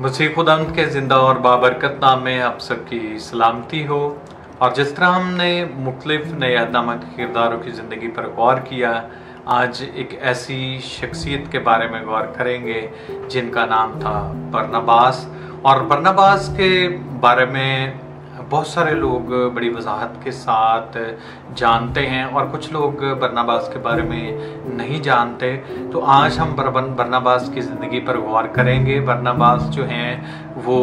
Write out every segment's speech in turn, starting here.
मसीह खुदावंद के ज़िंदा और बाबरकत नाम में आप सबकी सलामती हो। और जिस तरह हमने मुख्तलिफ नए अहदनामा के किरदारों की ज़िंदगी पर गौर किया, आज एक ऐसी शख्सियत के बारे में गौर करेंगे जिनका नाम था बरनबास। और बरनबास के बारे में बहुत सारे लोग बड़ी वजाहत के साथ जानते हैं और कुछ लोग बरनबास के बारे में नहीं जानते। तो आज हम बरनबास की ज़िंदगी पर गौर करेंगे। बरनबास जो हैं वो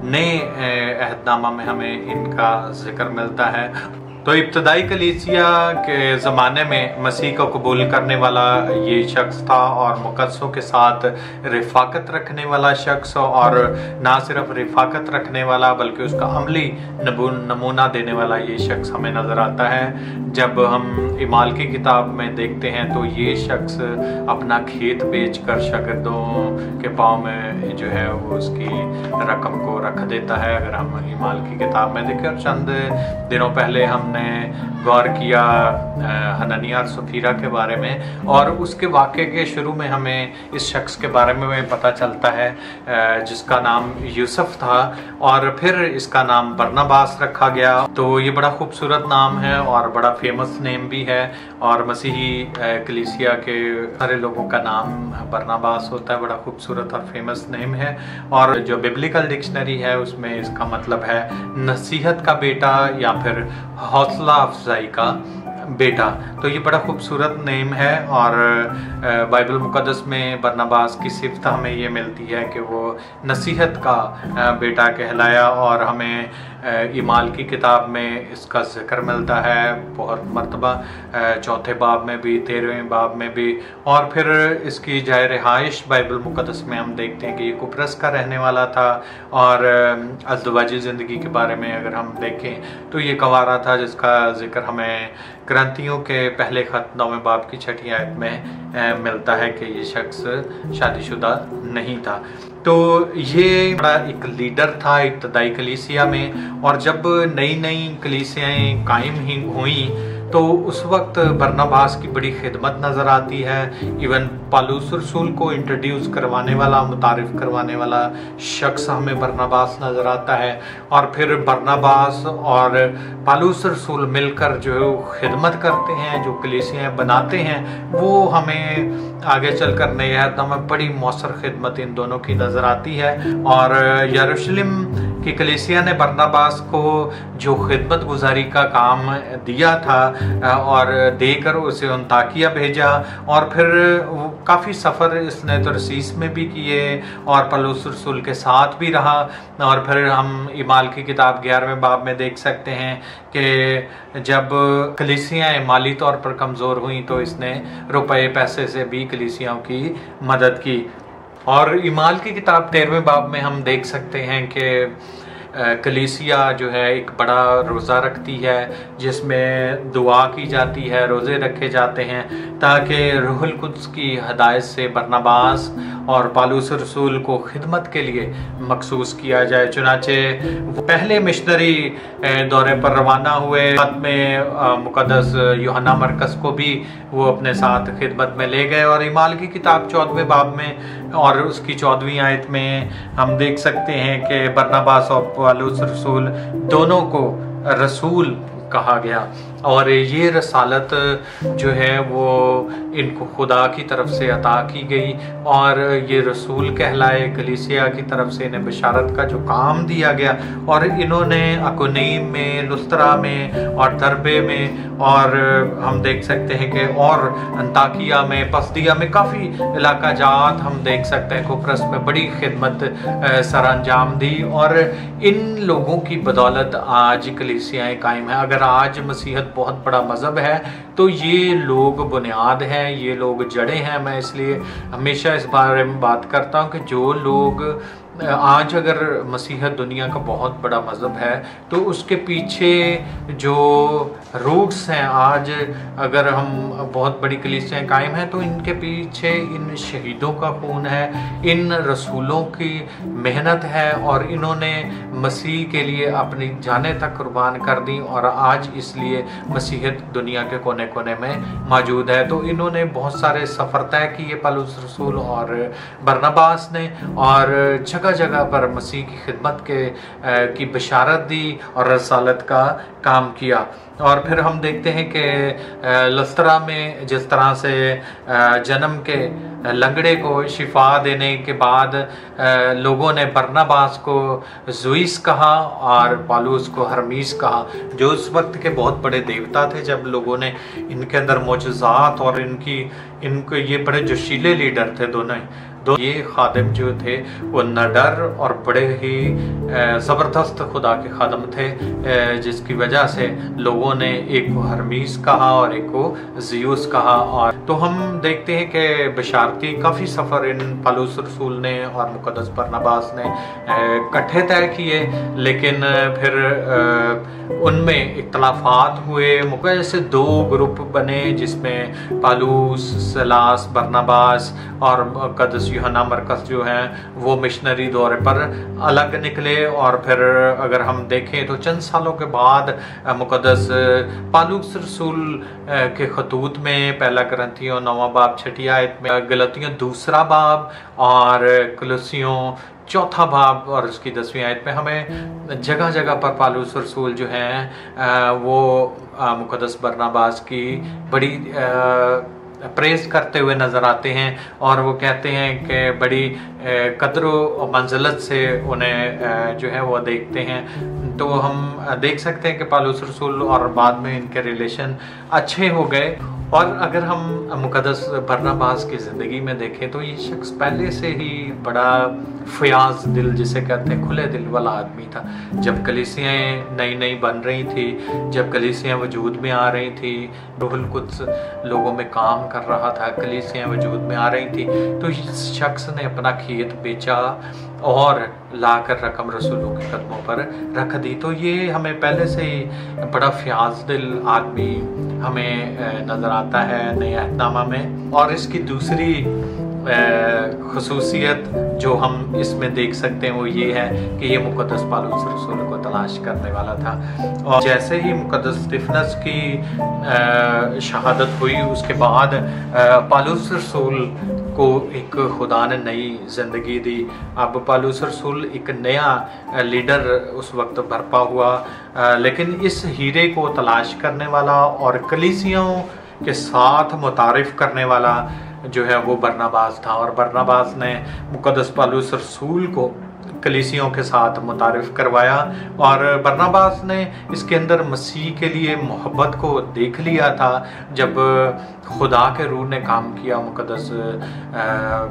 नए अहदनामा में हमें इनका जिक्र मिलता है। तो इब्तदाई कलीसिया के ज़माने में मसीह को कबूल करने वाला ये शख्स था और मुक़द्दसों के साथ रिफ़ाकत रखने वाला शख्स, और ना सिर्फ रिफ़ाकत रखने वाला बल्कि उसका अमली नमूना देने वाला ये शख्स हमें नज़र आता है। जब हम इमाल की किताब में देखते हैं तो ये शख्स अपना खेत बेचकर शागिर्दों के पाँव में जो है वो उसकी रकम को रख देता है। अगर हम इमाल की किताब में देखें, और चंद दिनों पहले हमने गौर किया हननिया और सफीरा के बारे में, और उसके वाक़े के शुरू में हमें इस शख्स के बारे में पता चलता है जिसका नाम यूसुफ था और फिर इसका नाम बरनबास रखा गया। तो ये बड़ा खूबसूरत नाम है और बड़ा फेमस नेम भी है, और मसीही कलीसिया के सारे लोगों का नाम बरनबास होता है। बड़ा खूबसूरत और फेमस नेम है, और जो बिब्लिकल डिक्शनरी है उसमें इसका मतलब है नसीहत का बेटा या फिर हौसला अफजाई का बेटा। तो ये बड़ा खूबसूरत नेम है, और बाइबल मुक़द्दस में बरनबास की सिफ़त हमें ये मिलती है कि वो नसीहत का बेटा कहलाया, और हमें इमाल की किताब में इसका जिक्र मिलता है बहुत मरतबा, चौथे बाब में भी, 13वें बाब में भी। और फिर इसकी जाए रिहाइश बाइबल मुक़द्दस में हम देखते हैं कि ये कुप्रोस का रहने वाला था। और अज़दवाजी ज़िंदगी के बारे में अगर हम देखें तो ये कंवारा था जिसका जिक्र हमें ग्रंथियों के पहले ख़त 9वें बाब की 6ठी आयत में मिलता है कि ये शख्स शादीशुदा नहीं था। तो ये बड़ा एक लीडर था इब्तदाई कलीसिया में, और जब नई नई कलीसियाएँ कायम ही हुई तो उस वक्त बरनबास की बड़ी खिदमत नज़र आती है। इवन पौलुस रसूल को इंट्रोड्यूस करवाने वाला, मुतारिफ़ करवाने वाला शख्स हमें बरनबास नज़र आता है। और फिर बरनबास और पौलुस रसूल मिलकर जो खिदमत करते हैं, जो कलीसियाँ बनाते हैं, वो हमें आगे चलकर नए अहदनामा में बड़ी मौसर खिदमत इन दोनों की नज़र आती है। और यरूशलेम की कलीसिया ने बरनबास को जो खिदमत गुजारी का काम दिया था और देकर उसे अंताकिया भेजा, और फिर वो काफ़ी सफ़र इसने तरसीस में भी किए और पौलुस रसूल के साथ भी रहा। और फिर हम इमाल की किताब 11वें बाब में देख सकते हैं कि जब कलीसियाँ माली तौर पर कमज़ोर हुई तो इसने रुपए पैसे से भी कलीसियाओं की मदद की। और इमाल की किताब 13वें बाब में हम देख सकते हैं कि कलीसिया जो है एक बड़ा रोज़ा रखती है जिसमें दुआ की जाती है, रोज़े रखे जाते हैं ताकि रूहुल कुद्स की हदायत से बरनबास और पौलुस रसूल को खिदमत के लिए मखसूस किया जाए। चुनाचे वो पहले मिशनरी दौरे पर रवाना हुए, बाद में मुक़द्दस यूहन्ना मरकस को भी वो अपने साथ खिदमत में ले गए। और इमाल की किताब 14वें बाब में और उसकी 14वीं आयत में हम देख सकते हैं कि बरनबास और पौलुस रसूल दोनों को रसूल कहा गया, और ये रसालत जो है वो इनको खुदा की तरफ से अता की गई, और ये रसूल कहलाए। कलीसिया की तरफ से इन्हें बशारत का जो काम दिया गया, और इन्होंने अकुनीम में, लुस्त्रा में और दरबे में, और हम देख सकते हैं कि और अंताकिया में, पसदिया में काफ़ी इलाका जात हम देख सकते हैं कुप्रोस में बड़ी खिदमत सर अंजाम दी। और इन लोगों की बदौलत आज कलीसियाएँ कायम हैं। अगर आज मसीहत बहुत बड़ा मज़हब है तो ये लोग बुनियाद हैं, ये लोग जड़ें हैं। मैं इसलिए हमेशा इस बारे में बात करता हूँ कि जो लोग आज अगर मसीहत दुनिया का बहुत बड़ा मज़हब है तो उसके पीछे जो रूट्स हैं, आज अगर हम बहुत बड़ी कलीसियाँ कायम हैं तो इनके पीछे इन शहीदों का खून है, इन रसूलों की मेहनत है, और इन्होंने मसीह के लिए अपनी जानें तक कुर्बान कर दी, और आज इसलिए मसीहत दुनिया के कोने कोने में मौजूद है। तो इन्होंने बहुत सारे सफ़र तय किए पौलुस रसूल और बरनबास ने, और जगह जगह पर मसीह की खिदमत की बशारत दी और रसालत का काम किया। और फिर हम देखते हैं कि लस्त्रा में जिस तरह से जन्म के लंगड़े को शिफा देने के बाद लोगों ने बरनबास को जुइस कहा और पालूस को हरमीस कहा, जो उस वक्त के बहुत बड़े देवता थे। जब लोगों ने इनके अंदर मौजज़ात और इनको ये बड़े जोशीले लीडर थे दोनों ये खादिम जो थे वो नडर और बड़े ही ज़बरदस्त खुदा के खादम थे, जिसकी वजह से लोगों ने एक को हरमीस कहा और एक को ज़ियूस कहा। और तो हम देखते हैं कि बशारती काफ़ी सफ़र इन पौलुस रसूल ने और मुक़द्दस बरनबास ने इकट्ठे तय किए, लेकिन फिर उनमें इख्तलाफात हुए। जैसे दो ग्रुप बने जिसमें पौलुस, सीलास, बरनबास और मुक़द्दस यूहन्ना मरकस जो हैं वो मिशनरी दौरे पर अलग निकले। और फिर अगर हम देखें तो चंद सालों के बाद मुक़द्दस पौलुस रसूल के खतूत में पहला करंथियों 9वां बाब 6 आयत में, गलतियों 2 बाब और कुलुसियों 4 बाब और उसकी 10वीं आयत में हमें जगह जगह पर पौलुस रसूल जो हैं वो मुक़द्दस बरनबास की बड़ी प्रेज करते हुए नज़र आते हैं। और वो कहते हैं कि बड़ी कदर और मंजिलत से उन्हें जो है वो देखते हैं। तो हम देख सकते हैं कि पौलुस रसूल और बाद में इनके रिलेशन अच्छे हो गए। और अगर हम मुक़द्दस बरनबास की ज़िंदगी में देखें तो ये शख्स पहले से ही बड़ा फ़याज़ दिल, जिसे कहते हैं खुले दिल वाला आदमी था। जब कलीसियाँ नई नई बन रही थी, जब कलीसियाँ वजूद में आ रही थी, रूहुल कुद्स लोगों में काम कर रहा था, कलीसियाँ वजूद में आ रही थी, तो इस शख्स ने अपना खेत बेचा और लाकर रकम रसूलों के कदमों पर रख दी। तो ये हमें पहले से ही बड़ा फ़याज़ दिल आदमी हमें नज़र आता है नए अहदनामा में। और इसकी दूसरी खुसूसियत जो हम इसमें देख सकते हैं वो ये है कि ये मुक़द्दस पौलुस रसूल को तलाश करने वाला था। और जैसे ही मुक़द्दस स्तिफनस की शहादत हुई उसके बाद पौलुस रसूल को एक खुदा ने नई ज़िंदगी दी। अब पौलुस रसूल एक नया लीडर उस वक्त बर्पा हुआ, लेकिन इस हीरे को तलाश करने वाला और कलीसियों के साथ मुतारिफ करने वाला जो है वो बरनबास था। और बरनबास ने मुक़द्दस पौलुस रसूल को कलीसियों के साथ मुतारिफ करवाया। और बरनबास ने इसके अंदर मसीह के लिए मोहब्बत को देख लिया था। जब खुदा के रूह ने काम किया, मुक़द्दस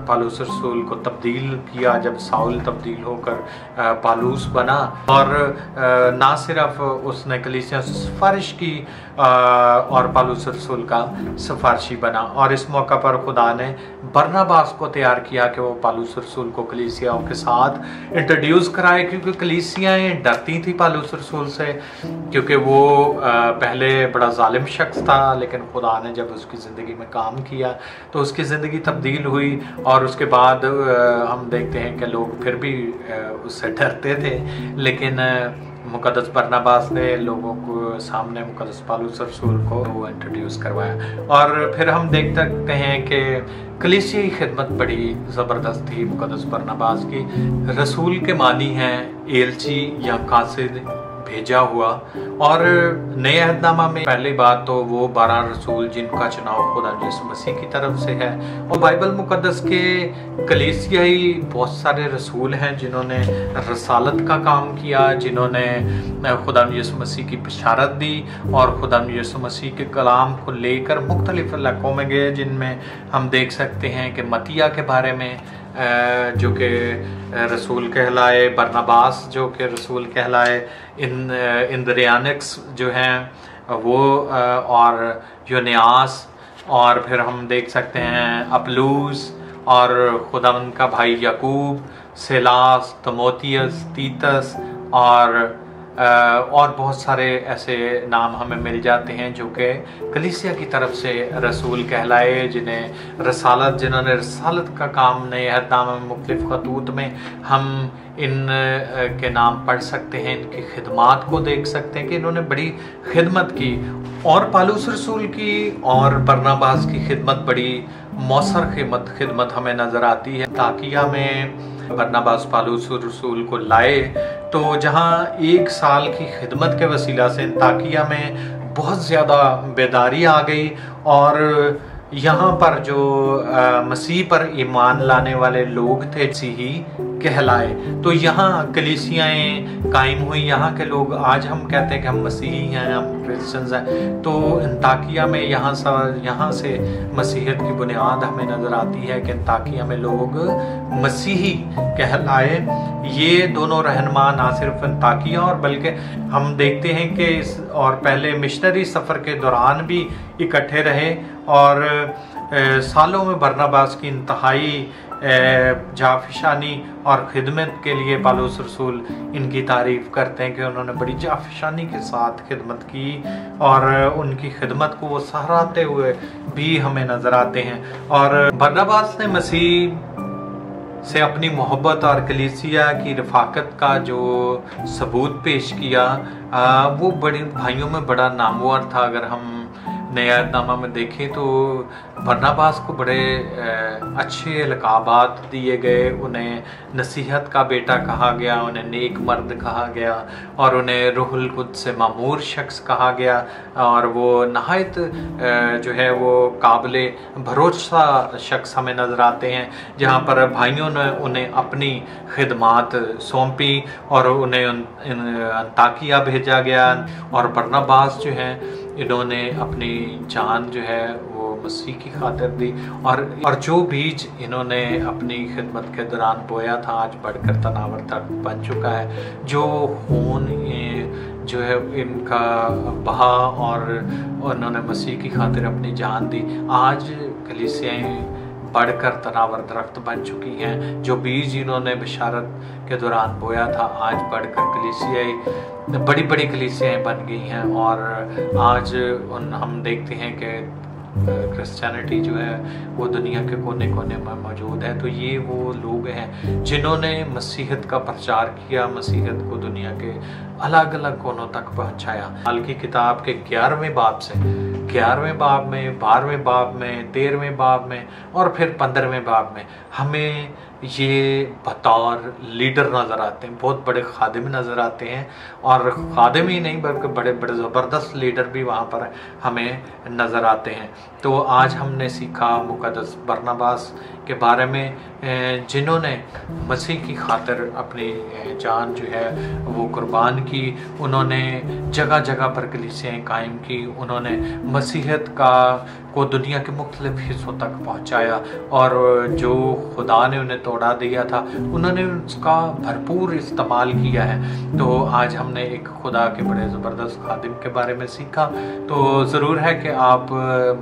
पौलुस रसूल को तब्दील किया, जब साउल तब्दील होकर पौलुस बना, और ना सिर्फ उसने कलीसिया से सिफारिश की और पौलुस रसूल का सिफारशी बना। और इस मौका पर खुदा ने बरनबास को तैयार किया कि वो पौलुस रसूल को कलीसियाओं के साथ इंट्रोड्यूस कराए, क्योंकि कलीसियाएँ डरती थी पौलुस रसूल से, क्योंकि वो पहले बड़ा जालिम शख्स था। लेकिन खुदा ने जब उसकी ज़िंदगी में काम किया तो उसकी ज़िंदगी तब्दील हुई। और उसके बाद हम देखते हैं कि लोग फिर भी उससे डरते थे, लेकिन मुक़द्दस बरनबास ने लोगों को सामने मुक़द्दस पौलुस रसूल को वो इंट्रोड्यूस करवाया। और फिर हम देख सकते हैं कि कलीसियाई खिदमत बड़ी ज़बरदस्त थी मुक़द्दस बरनबास की। रसूल के मानी हैं एलची या कासिद, भेजा हुआ। और नए अहदनामा में पहली बात तो वो 12 रसूल जिनका चुनाव खुदा यीशु मसीह की तरफ से है। और बाइबल मुक़द्दस के कलीसियाई बहुत सारे रसूल हैं जिन्होंने रसालत का काम किया, जिन्होंने खुदा यीशु मसीह की बशारत दी और खुदा यीशु मसीह के कलाम को लेकर मुख्तलिफ इलाकों में गए, जिनमें हम देख सकते हैं कि मतिया के बारे में जो कि रसूल कहलाए, बरनबास जो कि रसूल कहलाए, इंद्रियानिक्स जो हैं वो, और यूनियास, और फिर हम देख सकते हैं अपलूस, और खुदावंद का भाई याकूब, सेलास, तमोथियस, तीतस, और बहुत सारे ऐसे नाम हमें मिल जाते हैं जो कि कलीसिया की तरफ से रसूल कहलाए, जिन्होंने रसालत का काम नए अहदनामा में मुख्तलिफ खतूत में हम इन के नाम पढ़ सकते हैं, इनकी खिदमात को देख सकते हैं कि इन्होंने बड़ी खिदमत की। और पौलुस रसूल की और बरनबास की खिदमत बड़ी मौसर खिदमत हमें नज़र आती है। ताकिया में बरनबास पौलुस रसूल को लाए, तो जहाँ 1 साल की खिदमत के वसीला से अंताकिया में बहुत ज़्यादा बेदारी आ गई और यहाँ पर जो मसीह पर ईमान लाने वाले लोग थे मसीही कहलाए, तो यहाँ कलीसियाएँ कायम हुई। यहाँ के लोग, आज हम कहते हैं कि हम मसीही हैं, हम क्रिश्चियंस हैं, तो अंताकिया में यहाँ से मसीहत की बुनियाद हमें नज़र आती है कि अंताकिया में लोग मसीही कहलाए। ये दोनों रहनुमा ना सिर्फ अंताकिया और बल्कि हम देखते हैं कि और पहले मिशनरी सफ़र के दौरान भी इकट्ठे रहे और सालों में बरनबास की इंतहाई जाफिशानी और खिदमत के लिए पौलुस रसूल इनकी तारीफ़ करते हैं कि उन्होंने बड़ी जाफिशानी के साथ खिदमत की और उनकी खिदमत को वो सराहते हुए भी हमें नज़र आते हैं। और बरनबास ने मसीह से अपनी मोहब्बत और कलीसिया की रफ़ाकत का जो सबूत पेश किया, वो बड़े भाइयों में बड़ा नामवर था। अगर हम नया अहदनामा में देखें तो बरनबास को बड़े अच्छे लकाबात दिए गए। उन्हें नसीहत का बेटा कहा गया, उन्हें नेक मर्द कहा गया और उन्हें रूहुल कुद्स से मामूर शख्स कहा गया। और वो नहायत जो है वो काबिले भरोसा शख्स हमें नज़र आते हैं, जहाँ पर भाइयों ने उन्हें अपनी खिदमात सौंपी और उन्हें अंताकिया भेजा गया। और बरनबास जो है इन्होंने अपनी जान जो है वो मसीह की खातिर दी और जो बीज इन्होंने अपनी खिदमत के दौरान बोया था आज बढ़कर तनावर तक बन चुका है। जो खून जो है इनका बहा और उन्होंने मसीह की खातिर अपनी जान दी, आज कलीसियाएं बढ़कर तनावर दरख्त बन चुकी हैं। जो बीज इन्होंने बशारत के दौरान बोया था आज बढ़कर कलीसियाएं बड़ी बड़ी कलीसियाएं बन गई हैं और आज हम देखते हैं कि क्रिश्चियनिटी जो है वो दुनिया के कोने कोने में मौजूद है। तो ये वो लोग हैं जिन्होंने मसीहत का प्रचार किया, मसीहत को दुनिया के अलग अलग कोनों तक पहुंचाया। हाल की किताब के 11वें बाब से 11वें बाब में, 12वें बाब में, 13वें बाब में और फिर 15वें बाब में हमें ये बतौर लीडर नज़र आते हैं, बहुत बड़े खादिम नज़र आते हैं। और खादिम ही नहीं बल्कि बड़े बड़े ज़बरदस्त लीडर भी वहाँ पर हमें नज़र आते हैं। तो आज हमने सीखा मुक़द्दस बरनबास के बारे में, जिन्होंने मसीह की खातिर अपनी जान जो है वो कुर्बान की। उन्होंने जगह जगह पर कलीसियाएं कायम की, उन्होंने मसीहत को दुनिया के मुख्तलिफ हिस्सों तक पहुंचाया और जो खुदा ने उन्हें तोड़ा दिया था उन्होंने उसका भरपूर इस्तेमाल किया है। तो आज हमने एक खुदा के बड़े ज़बरदस्त खादिम के बारे में सीखा। तो ज़रूर है कि आप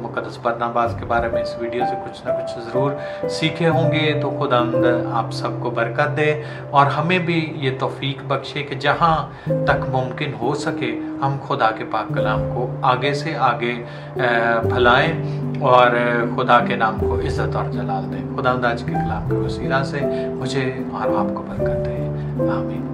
मुक़द्दस बरनबास के बारे में इस वीडियो से कुछ ना कुछ ज़रूर सीखे होंगे। तो खुदावंद आप सबको बरकत दे और हमें भी ये तौफीक बख्शे कि जहाँ तक मुमकिन हो सके हम खुदा के पाक कलाम को आगे से आगे फैलाएं और खुदा के नाम को इज़्ज़त और जलाल दें। खुदावंद आज के कलाम के वसीला से मुझे और आपको बरकत दे। आमीन।